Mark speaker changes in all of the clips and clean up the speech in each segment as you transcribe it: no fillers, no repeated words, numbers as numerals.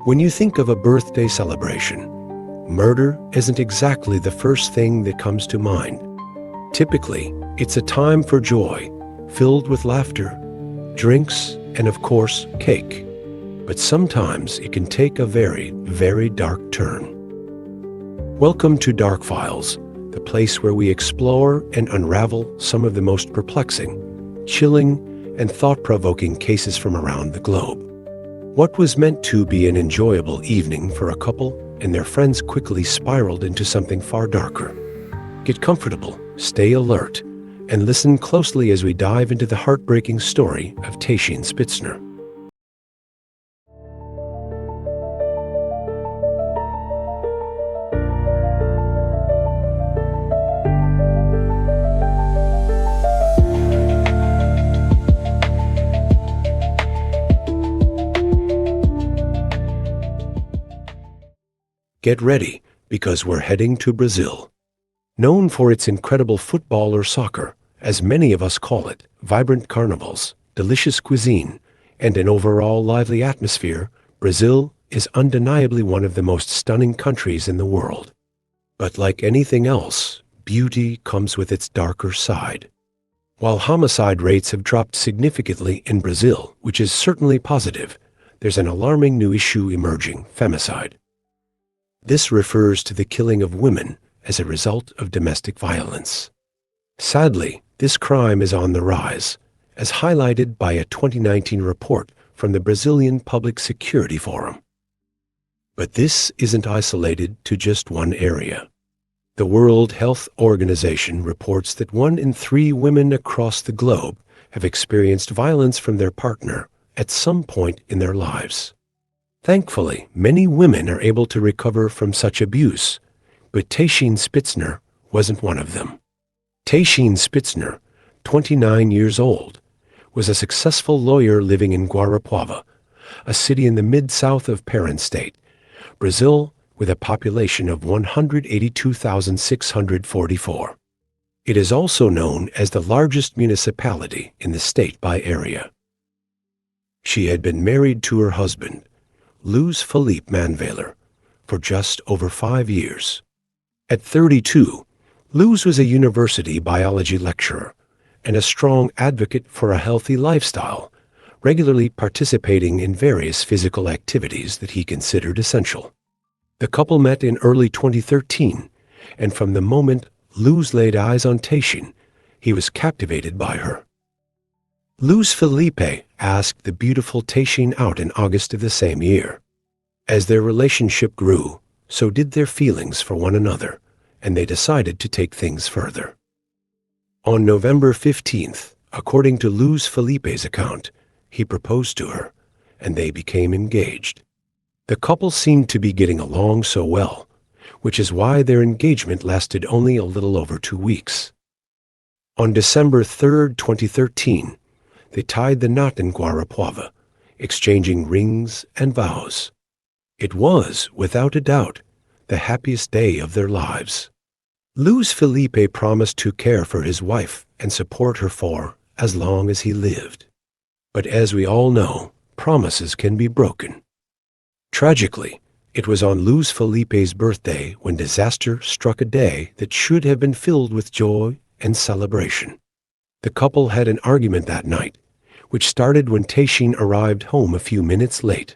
Speaker 1: When you think of a birthday celebration, murder isn't exactly the first thing that comes to mind. Typically, it's a time for joy, filled with laughter, drinks, and of course, cake. But sometimes it can take a very, very dark turn. Welcome to Dark Files, the place where we explore and unravel some of the most perplexing, chilling, and thought-provoking cases from around the globe. What was meant to be an enjoyable evening for a couple and their friends quickly spiraled into something far darker. Get comfortable, stay alert, and listen closely as we dive into the heartbreaking story of Tatiane Spitzner. Get ready, because we're heading to Brazil. Known for its incredible football or soccer, as many of us call it, vibrant carnivals, delicious cuisine, and an overall lively atmosphere, Brazil is undeniably one of the most stunning countries in the world. But like anything else, beauty comes with its darker side. While homicide rates have dropped significantly in Brazil, which is certainly positive, there's an alarming new issue emerging: femicide. This refers to the killing of women as a result of domestic violence. Sadly, this crime is on the rise, as highlighted by a 2019 report from the Brazilian Public Security Forum. But this isn't isolated to just one area. The World Health Organization reports that 1 in 3 women across the globe have experienced violence from their partner at some point in their lives. Thankfully, many women are able to recover from such abuse, but Tatiane Spitzner wasn't one of them. Tatiane Spitzner, 29 years old, was a successful lawyer living in Guarapuava, a city in the mid-south of Pará State, Brazil, with a population of 182,644. It is also known as the largest municipality in the state by area. She had been married to her husband, Luiz Felipe Manvaler, for just over 5 years. At 32, Luiz was a university biology lecturer and a strong advocate for a healthy lifestyle, regularly participating in various physical activities that he considered essential. The couple met in early 2013, and from the moment Luiz laid eyes on Tatiane, he was captivated by her. Luiz Felipe asked the beautiful Tatiane out in August of the same year. As their relationship grew, so did their feelings for one another, and they decided to take things further. On November 15th, according to Luiz Felipe's account, he proposed to her, and they became engaged. The couple seemed to be getting along so well, which is why their engagement lasted only a little over 2 weeks. On December 3rd, 2013, they tied the knot in Guarapuava, exchanging rings and vows. It was, without a doubt, the happiest day of their lives. Luiz Felipe promised to care for his wife and support her for as long as he lived. But as we all know, promises can be broken. Tragically, it was on Luiz Felipe's birthday when disaster struck, a day that should have been filled with joy and celebration. The couple had an argument that night, which started when Tatiane arrived home a few minutes late.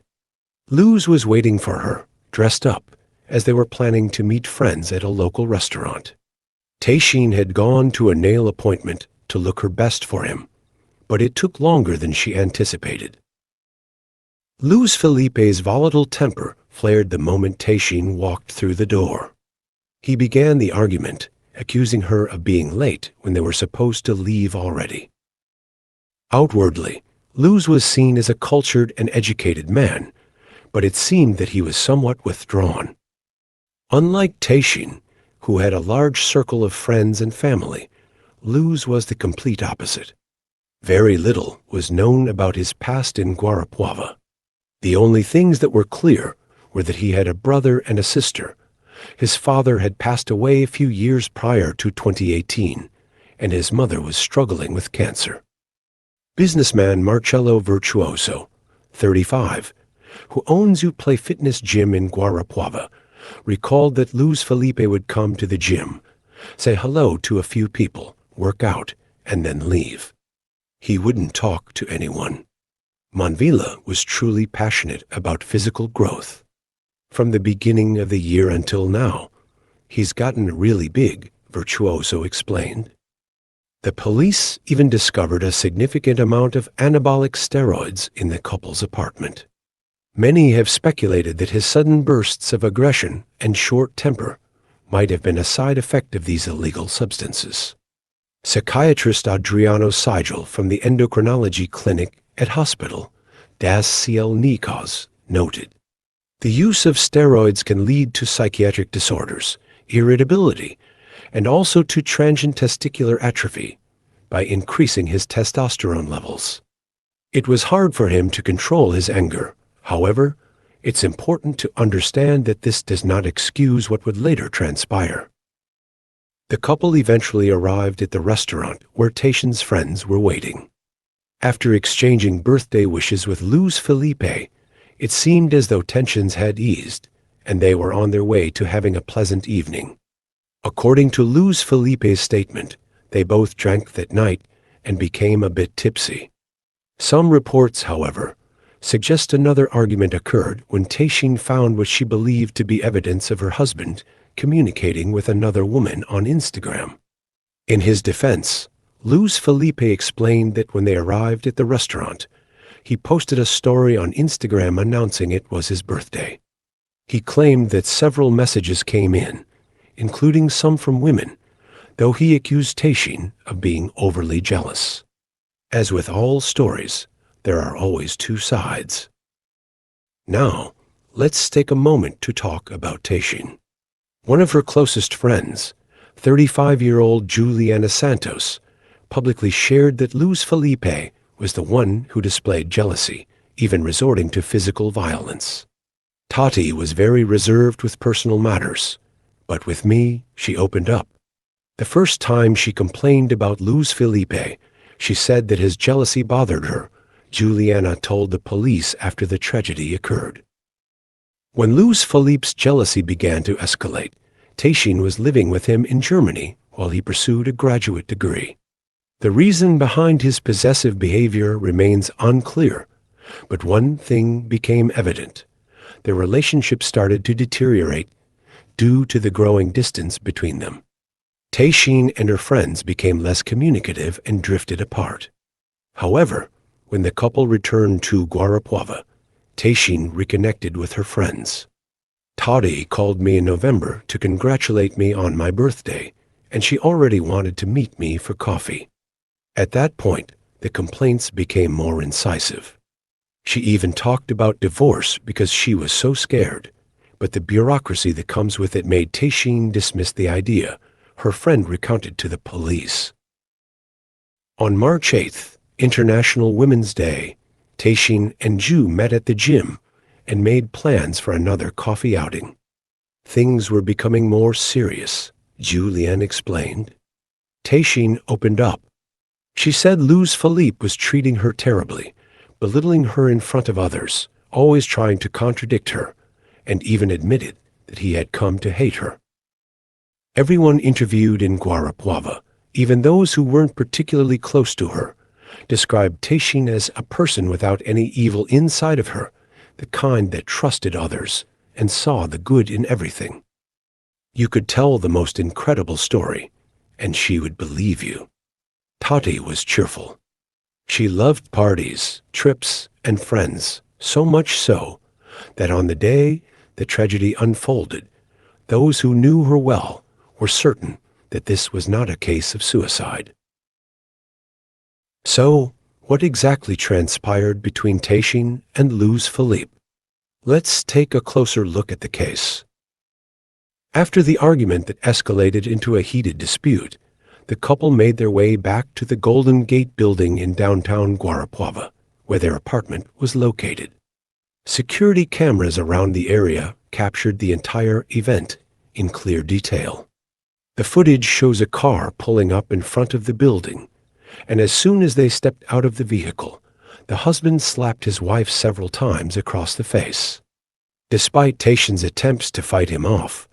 Speaker 1: Luiz was waiting for her, dressed up, as they were planning to meet friends at a local restaurant. Tatiane had gone to a nail appointment to look her best for him, but it took longer than she anticipated. Luiz Felipe's volatile temper flared the moment Tatiane walked through the door. He began the argument, accusing her of being late when they were supposed to leave already. Outwardly, Luiz was seen as a cultured and educated man, but it seemed that he was somewhat withdrawn. Unlike Tatiane, who had a large circle of friends and family, Luiz was the complete opposite. Very little was known about his past in Guarapuava. The only things that were clear were that he had a brother and a sister. His father had passed away a few years prior to 2018, and his mother was struggling with cancer. Businessman Marcelo Virtuoso, 35, who owns Play Fitness Gym in Guarapuava, recalled that Luz Felipe would come to the gym, say hello to a few people, work out, and then leave. He wouldn't talk to anyone. Manvila was truly passionate about physical growth. From the beginning of the year until now, he's gotten really big, Virtuoso explained. The police even discovered a significant amount of anabolic steroids in the couple's apartment. Many have speculated that his sudden bursts of aggression and short temper might have been a side effect of these illegal substances. Psychiatrist Adriano Sigel from the endocrinology clinic at Hospital Das CL Nikos noted, "The use of steroids can lead to psychiatric disorders, irritability, and also to transient testicular atrophy by increasing his testosterone levels. It was hard for him to control his anger. However, it's important to understand that this does not excuse what would later transpire." The couple eventually arrived at the restaurant where Tatiane's friends were waiting. After exchanging birthday wishes with Luz Felipe, it seemed as though tensions had eased, and they were on their way to having a pleasant evening. According to Luz Felipe's statement, they both drank that night and became a bit tipsy. Some reports, however, suggest another argument occurred when Tatiane found what she believed to be evidence of her husband communicating with another woman on Instagram. In his defense, Luz Felipe explained that when they arrived at the restaurant, he posted a story on Instagram announcing it was his birthday. He claimed that several messages came in, including some from women, though he accused Tatiane of being overly jealous. As with all stories, there are always two sides. Now, let's take a moment to talk about Tatiane. One of her closest friends, 35-year-old Juliana Santos, publicly shared that Luz Felipe was the one who displayed jealousy, even resorting to physical violence. Tati was very reserved with personal matters, but with me, she opened up. The first time she complained about Luz Felipe, she said that his jealousy bothered her, Juliana told the police after the tragedy occurred. When Luz Felipe's jealousy began to escalate, Tatiane was living with him in Germany while he pursued a graduate degree. The reason behind his possessive behavior remains unclear, but one thing became evident. Their relationship started to deteriorate due to the growing distance between them. Tatiane and her friends became less communicative and drifted apart. However, when the couple returned to Guarapuava, Tatiane reconnected with her friends. Tati called me in November to congratulate me on my birthday, and she already wanted to meet me for coffee. At that point, the complaints became more incisive. She even talked about divorce because she was so scared, but the bureaucracy that comes with it made Tatiane dismiss the idea, her friend recounted to the police. On March 8th, International Women's Day, Tatiane and Ju met at the gym and made plans for another coffee outing. Things were becoming more serious, Julianne explained. Tatiane opened up. She said Luz Felipe was treating her terribly, belittling her in front of others, always trying to contradict her, and even admitted that he had come to hate her. Everyone interviewed in Guarapuava, even those who weren't particularly close to her, described Tatiane as a person without any evil inside of her, the kind that trusted others and saw the good in everything. You could tell the most incredible story, and she would believe you. Tati was cheerful. She loved parties, trips, and friends, so much so that on the day the tragedy unfolded, those who knew her well were certain that this was not a case of suicide. So, what exactly transpired between Tatiane and Luz Felipe? Let's take a closer look at the case. After the argument that escalated into a heated dispute, the couple made their way back to the Golden Gate building in downtown Guarapuava, where their apartment was located. Security cameras around the area captured the entire event in clear detail. The footage shows a car pulling up in front of the building, and as soon as they stepped out of the vehicle, the husband slapped his wife several times across the face. Despite Tatiane's attempts to fight him off,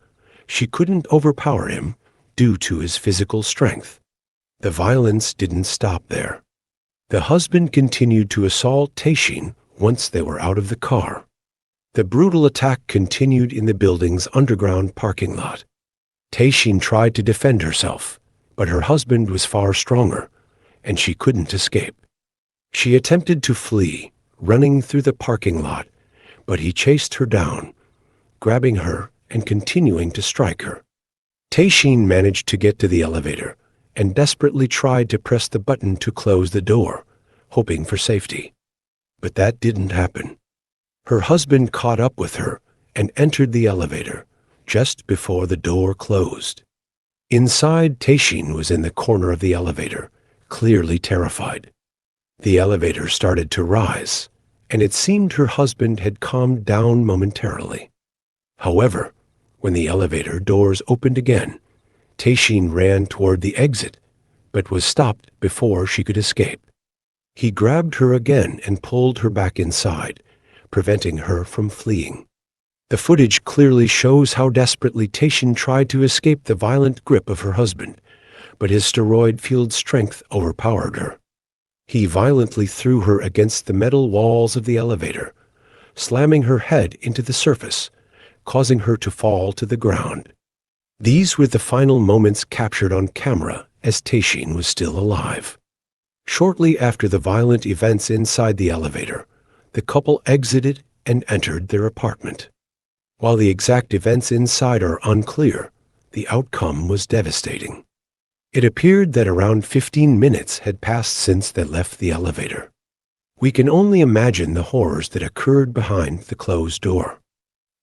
Speaker 1: she couldn't overpower him due to his physical strength. The violence didn't stop there. The husband continued to assault Tatiane once they were out of the car. The brutal attack continued in the building's underground parking lot. Tatiane tried to defend herself, but her husband was far stronger, and she couldn't escape. She attempted to flee, running through the parking lot, but he chased her down, grabbing her and continuing to strike her. Tatiane managed to get to the elevator and desperately tried to press the button to close the door, hoping for safety. But that didn't happen. Her husband caught up with her and entered the elevator just before the door closed. Inside, Tatiane was in the corner of the elevator, clearly terrified. The elevator started to rise, and it seemed her husband had calmed down momentarily. However, when the elevator doors opened again, Tatiane ran toward the exit, but was stopped before she could escape. He grabbed her again and pulled her back inside, preventing her from fleeing. The footage clearly shows how desperately Tatiane tried to escape the violent grip of her husband, but his steroid-fueled strength overpowered her. He violently threw her against the metal walls of the elevator, slamming her head into the surface, causing her to fall to the ground. These were the final moments captured on camera as Tatiane was still alive. Shortly after the violent events inside the elevator, the couple exited and entered their apartment. While the exact events inside are unclear, the outcome was devastating. It appeared that around 15 minutes had passed since they left the elevator. We can only imagine the horrors that occurred behind the closed door.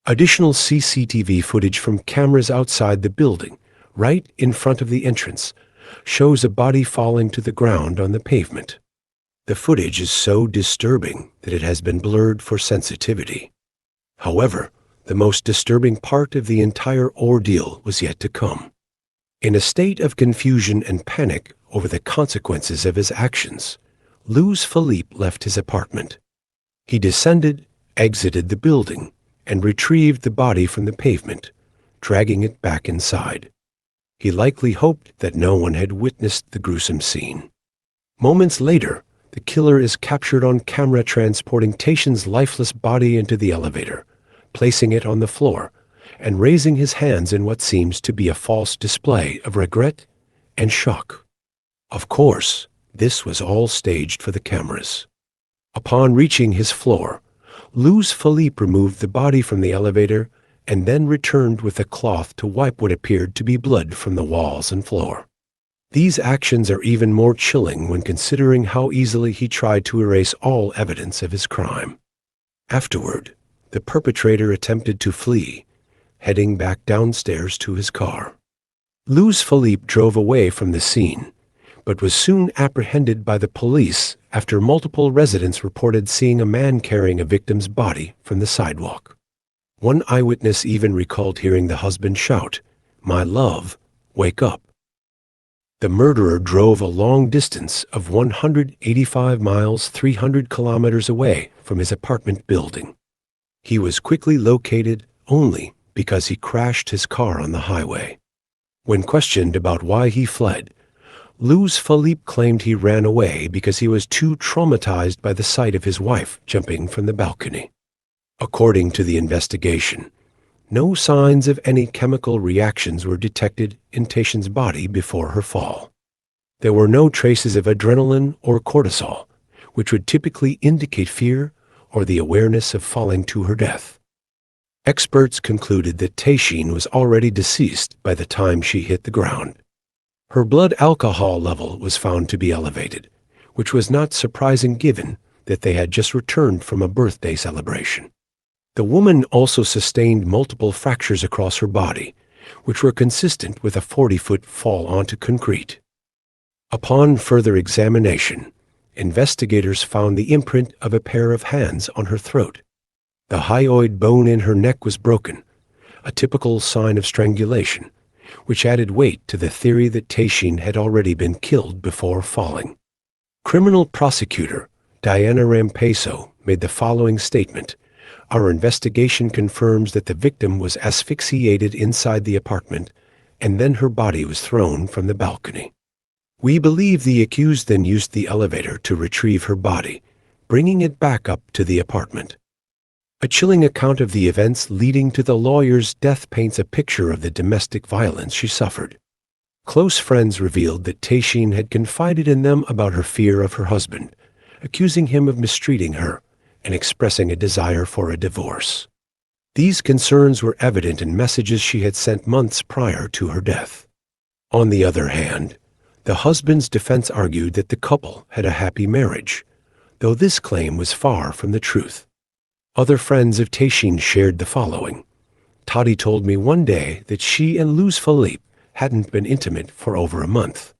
Speaker 1: Additional CCTV footage from cameras outside the building, right in front of the entrance, shows a body falling to the ground on the pavement. The footage is so disturbing that it has been blurred for sensitivity. However, the most disturbing part of the entire ordeal was yet to come. In a state of confusion and panic over the consequences of his actions, Louis Philippe left his apartment. He descended, exited the building, and retrieved the body from the pavement, dragging it back inside. He likely hoped that no one had witnessed the gruesome scene. Moments later, the killer is captured on camera transporting Tatiane's lifeless body into the elevator, placing it on the floor, and raising his hands in what seems to be a false display of regret and shock. Of course, this was all staged for the cameras. Upon reaching his floor, Louis Philippe removed the body from the elevator and then returned with a cloth to wipe what appeared to be blood from the walls and floor. These actions are even more chilling when considering how easily he tried to erase all evidence of his crime. Afterward, the perpetrator attempted to flee, heading back downstairs to his car. Louis Philippe drove away from the scene, but was soon apprehended by the police after multiple residents reported seeing a man carrying a victim's body from the sidewalk. One eyewitness even recalled hearing the husband shout, "My love, wake up." The murderer drove a long distance of 185 miles 300 kilometers away from his apartment building. He was quickly located only because he crashed his car on the highway. When questioned about why he fled, Louis Philippe claimed he ran away because he was too traumatized by the sight of his wife jumping from the balcony. According to the investigation, no signs of any chemical reactions were detected in Tatiane's body before her fall. There were no traces of adrenaline or cortisol, which would typically indicate fear or the awareness of falling to her death. Experts concluded that Tatiane was already deceased by the time she hit the ground. Her blood alcohol level was found to be elevated, which was not surprising given that they had just returned from a birthday celebration. The woman also sustained multiple fractures across her body, which were consistent with a 40-foot fall onto concrete. Upon further examination, investigators found the imprint of a pair of hands on her throat. The hyoid bone in her neck was broken, a typical sign of strangulation, which added weight to the theory that Tatiane had already been killed before falling. Criminal prosecutor Diana Rampaso, made the following statement: "Our investigation confirms that the victim was asphyxiated inside the apartment, and then her body was thrown from the balcony. We believe the accused then used the elevator to retrieve her body, bringing it back up to the apartment." A chilling account of the events leading to the lawyer's death paints a picture of the domestic violence she suffered. Close friends revealed that Tatiane had confided in them about her fear of her husband, accusing him of mistreating her and expressing a desire for a divorce. These concerns were evident in messages she had sent months prior to her death. On the other hand, the husband's defense argued that the couple had a happy marriage, though this claim was far from the truth. Other friends of Tatiane shared the following: "Tati told me one day that she and Louis Philippe hadn't been intimate for over a month."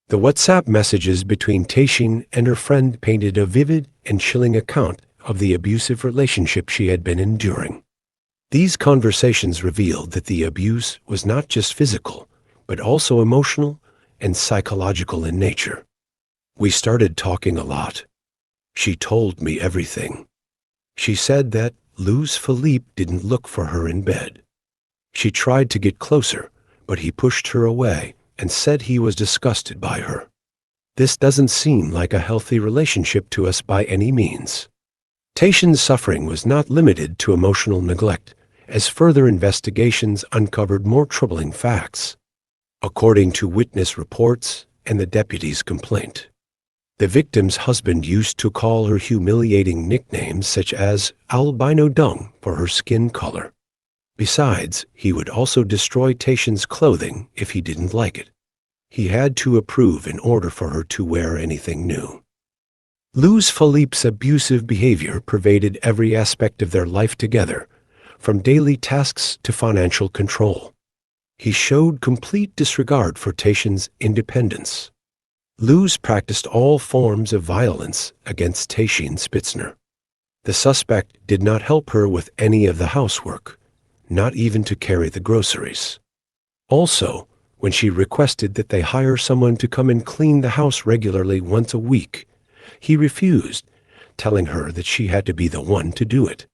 Speaker 1: The WhatsApp messages between Tatiane and her friend painted a vivid and chilling account of the abusive relationship she had been enduring. These conversations revealed that the abuse was not just physical, but also emotional and psychological in nature. "We started talking a lot. She told me everything. She said that Louis Philippe didn't look for her in bed. She tried to get closer, but he pushed her away and said he was disgusted by her. This doesn't seem like a healthy relationship to us by any means." Tatiane's suffering was not limited to emotional neglect, as further investigations uncovered more troubling facts. According to witness reports and the deputy's complaint, the victim's husband used to call her humiliating nicknames such as albino dung for her skin color. Besides, he would also destroy Tatiane's clothing if he didn't like it. He had to approve in order for her to wear anything new. Louis Philippe's abusive behavior pervaded every aspect of their life together, from daily tasks to financial control. He showed complete disregard for Tatiane's independence. Louis practiced all forms of violence against Tatiane Spitzner. The suspect did not help her with any of the housework, not even to carry the groceries. Also, when she requested that they hire someone to come and clean the house regularly once a week, he refused, telling her that she had to be the one to do it.